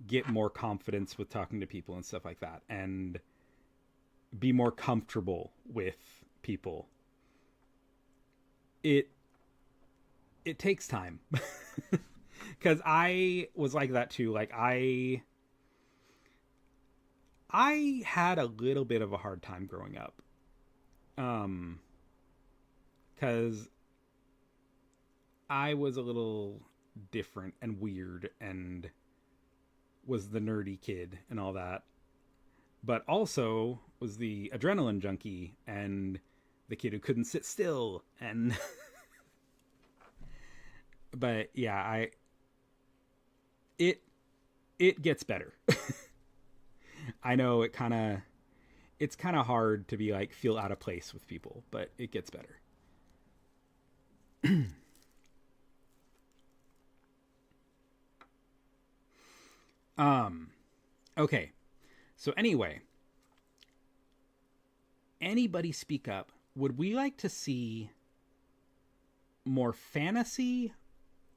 get more confidence with talking to people and stuff like that, and be more comfortable with people. It takes time. Because I was like that too. Like I had a little bit of a hard time growing up. Because I was a little different and weird and was the nerdy kid and all that. But also was the adrenaline junkie and the kid who couldn't sit still. And but yeah, it gets better. I know it's kind of hard to be like feel out of place with people, but it gets better. Okay. So anyway, anybody speak up. Would we like to see more fantasy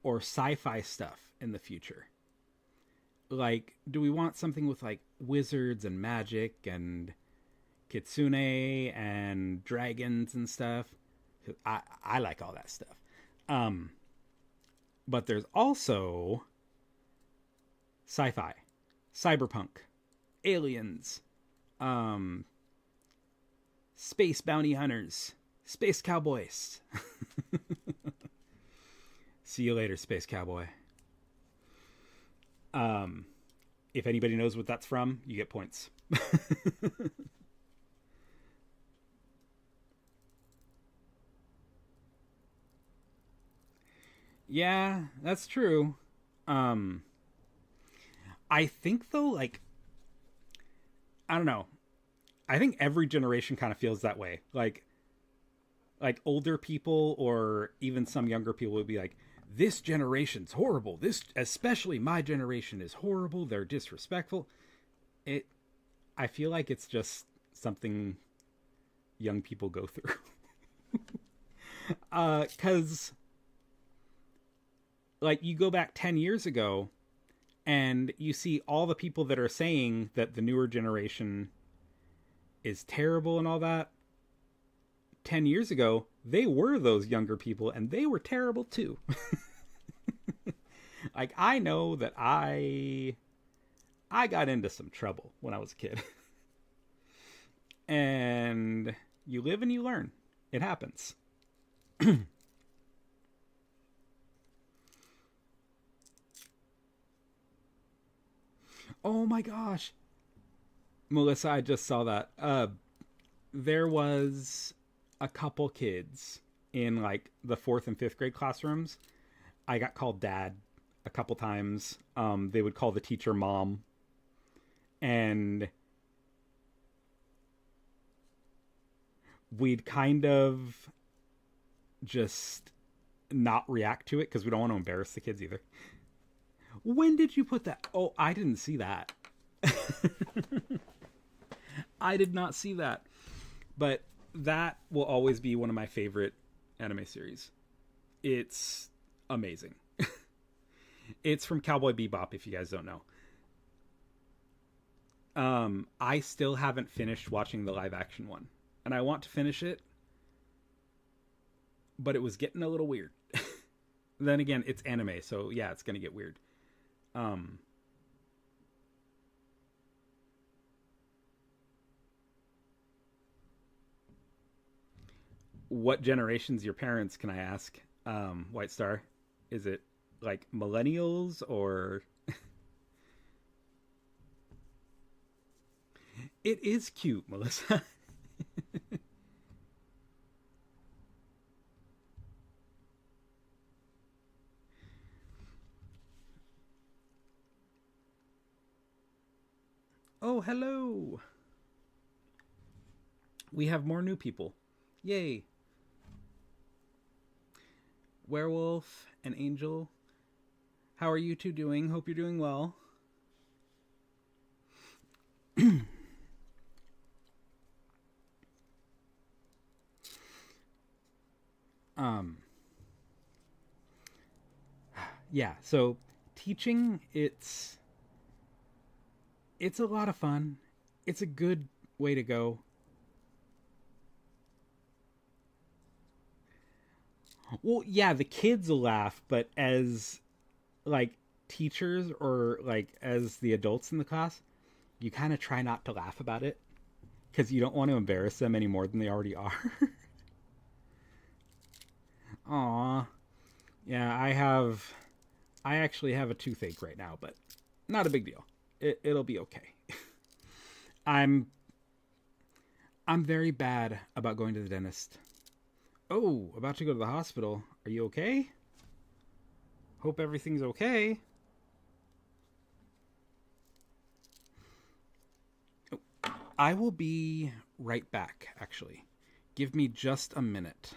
or sci-fi stuff in the future? Like, do we want something with like wizards and magic and kitsune and dragons and stuff? I like all that stuff. Um, but there's also sci-fi, cyberpunk, aliens, um, space bounty hunters, space cowboys. See you later, space cowboy. Um, if anybody knows what that's from, you get points. Yeah, that's true. Um, I think though, like, I don't know. I think every generation kind of feels that way. Like older people or even some younger people would be like, this generation's horrible. This, especially my generation, is horrible. They're disrespectful. It I feel like it's just something young people go through. Cuz like you go back 10 years ago and you see all the people that are saying that the newer generation is terrible and all that. 10 years ago, they were those younger people and they were terrible too. Like I know that I got into some trouble when I was a kid. And you live and you learn. It happens. Oh my gosh. Melissa, I just saw that. There was a couple kids in like the fourth and fifth grade classrooms. I got called dad a couple times. They would call the teacher mom. And we'd kind of just not react to it because we don't want to embarrass the kids either. When did you put that? Oh, I didn't see that. I did not see that. But that will always be one of my favorite anime series. It's amazing. It's from Cowboy Bebop, if you guys don't know. I still haven't finished watching the live action one, and I want to finish it, but it was getting a little weird. Then again, it's anime, so yeah, it's gonna get weird. Um, what generation's your parents? Can I ask? White Star, is it like millennials or? It is cute, Melissa. Oh, hello. We have more new people. Yay. Werewolf and Angel. How are you two doing? Hope you're doing well. Um, yeah, so teaching it's a lot of fun. It's a good way to go. Well, yeah, the kids will laugh, but as like teachers or like as the adults in the class, you kind of try not to laugh about it because you don't want to embarrass them any more than they already are. Aw, yeah, I actually have a toothache right now, but not a big deal. It'll be okay. I'm I'm very bad about going to the dentist. Oh, about to go to the hospital. Are you okay? Hope everything's okay. I will be right back, actually. Give me just a minute.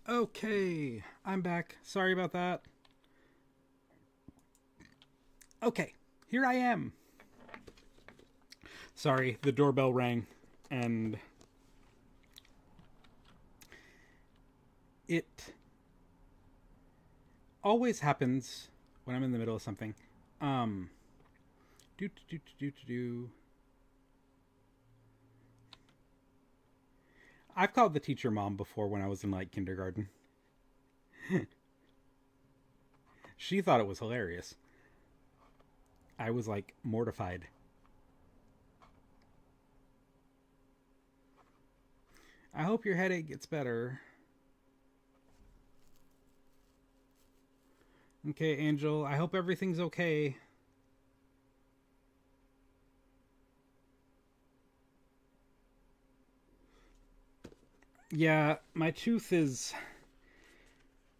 Okay, I'm back. Sorry about that. Okay, here I am. Sorry, the doorbell rang, and it always happens when I'm in the middle of something. Um, do do do do do do. I've called the teacher mom before when I was in like kindergarten. She thought it was hilarious. I was like mortified. I hope your headache gets better. Okay, Angel, I hope everything's okay. Yeah, my tooth is.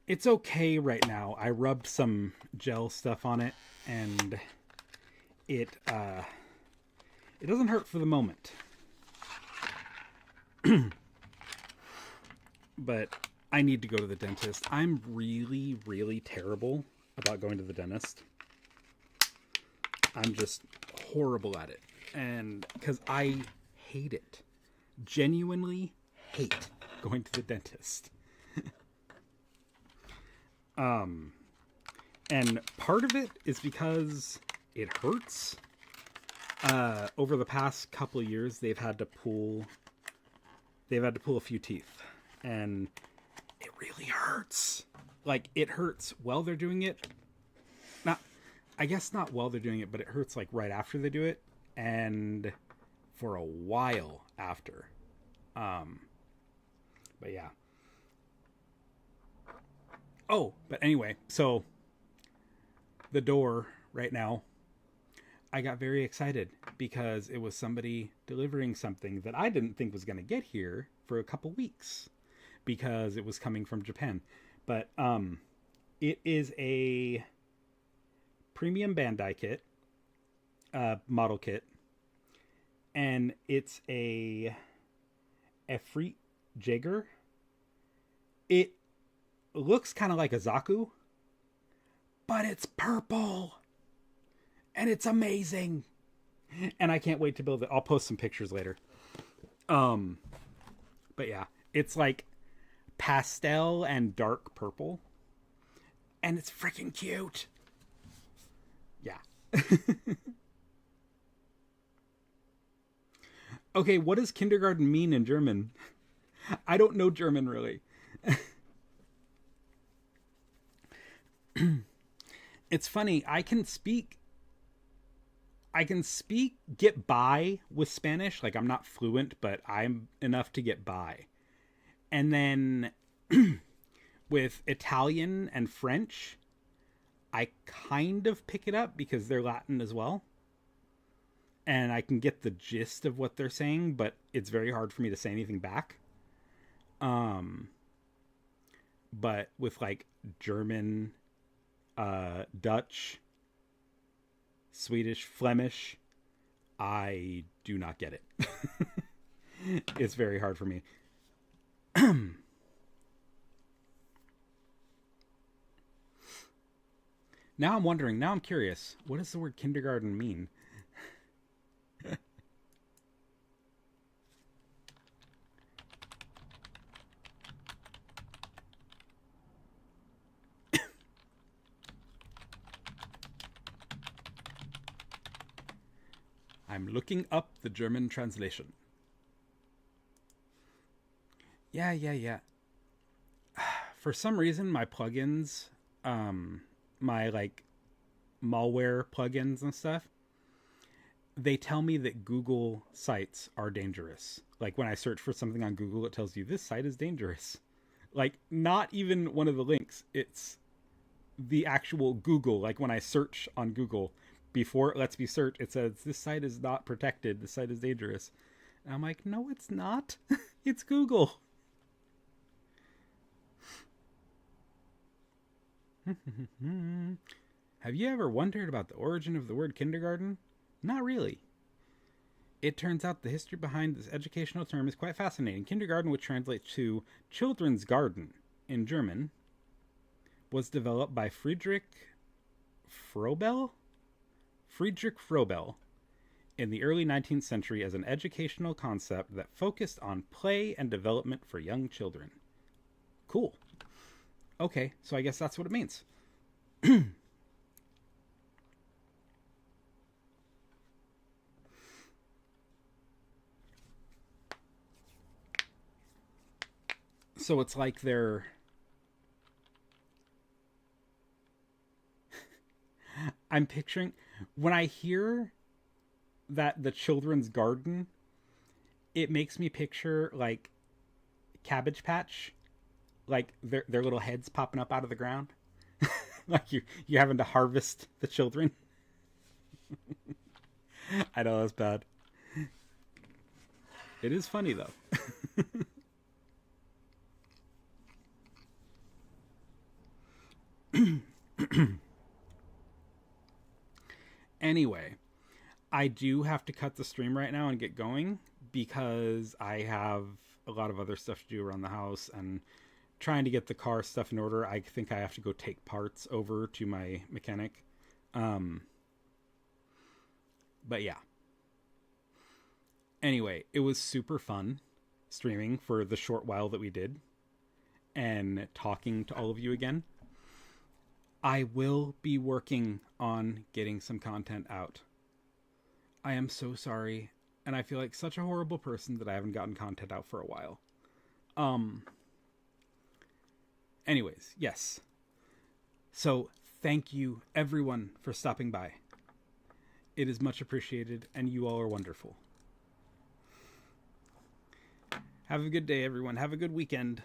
It's okay right now. I rubbed some gel stuff on it, and it doesn't hurt for the moment. But I need to go to the dentist. I'm really, really terrible about going to the dentist. I'm just horrible at it. And because I hate it. Genuinely hate going to the dentist. And part of it is because it hurts. Over the past couple of years, they've had to pull a few teeth, and it really hurts. Like, it hurts while they're doing it. Not, I guess not while they're doing it, but it hurts like right after they do it, and for a while after. But yeah. Oh, but anyway, so the door right now, I got very excited because it was somebody delivering something that I didn't think was going to get here for a couple weeks because it was coming from Japan. But it is a premium Bandai kit, model kit, and it's a Efreet Jaeger. It looks kind of like a Zaku, but it's purple. And it's amazing. And I can't wait to build it. I'll post some pictures later. But yeah, it's like pastel and dark purple. And it's freaking cute. Yeah. Okay, what does kindergarten mean in German? I don't know German really. It's funny, get by with Spanish. Like, I'm not fluent, but I'm enough to get by. And then with Italian and French, I kind of pick it up because they're Latin as well. And I can get the gist of what they're saying, but it's very hard for me to say anything back. But with like German, Dutch, Swedish, Flemish, I do not get it. It's very hard for me. Now I'm curious. What does the word kindergarten mean? I'm looking up the German translation. Yeah. For some reason, my plugins, my like malware plugins and stuff, they tell me that Google sites are dangerous. Like when I search for something on Google, it tells you this site is dangerous. Like not even one of the links. It's the actual Google. Like when I search on Google, before it lets me search, it says this site is not protected. This site is dangerous. And I'm like, no, it's not. It's Google. Have you ever wondered about the origin of the word kindergarten? Not really. It turns out the history behind this educational term is quite fascinating. Kindergarten, which translates to children's garden in German, was developed by Froebel? Friedrich Froebel in the early 19th century as an educational concept that focused on play and development for young children. Cool. Okay, so I guess that's what it means. So it's like they're... I'm picturing... When I hear that the children's garden, it makes me picture, like, Cabbage Patch. Like, their little heads popping up out of the ground. Like, you're having to harvest the children. I know, that's bad. It is funny, though. Anyway, I do have to cut the stream right now and get going because I have a lot of other stuff to do around the house and trying to get the car stuff in order. I think I have to go take parts over to my mechanic. But yeah. Anyway, it was super fun streaming for the short while that we did and talking to all of you again. I will be working on getting some content out. I am so sorry, and I feel like such a horrible person that I haven't gotten content out for a while. Anyways, yes. So, thank you everyone for stopping by. It is much appreciated, and you all are wonderful. Have a good day, everyone. Have a good weekend.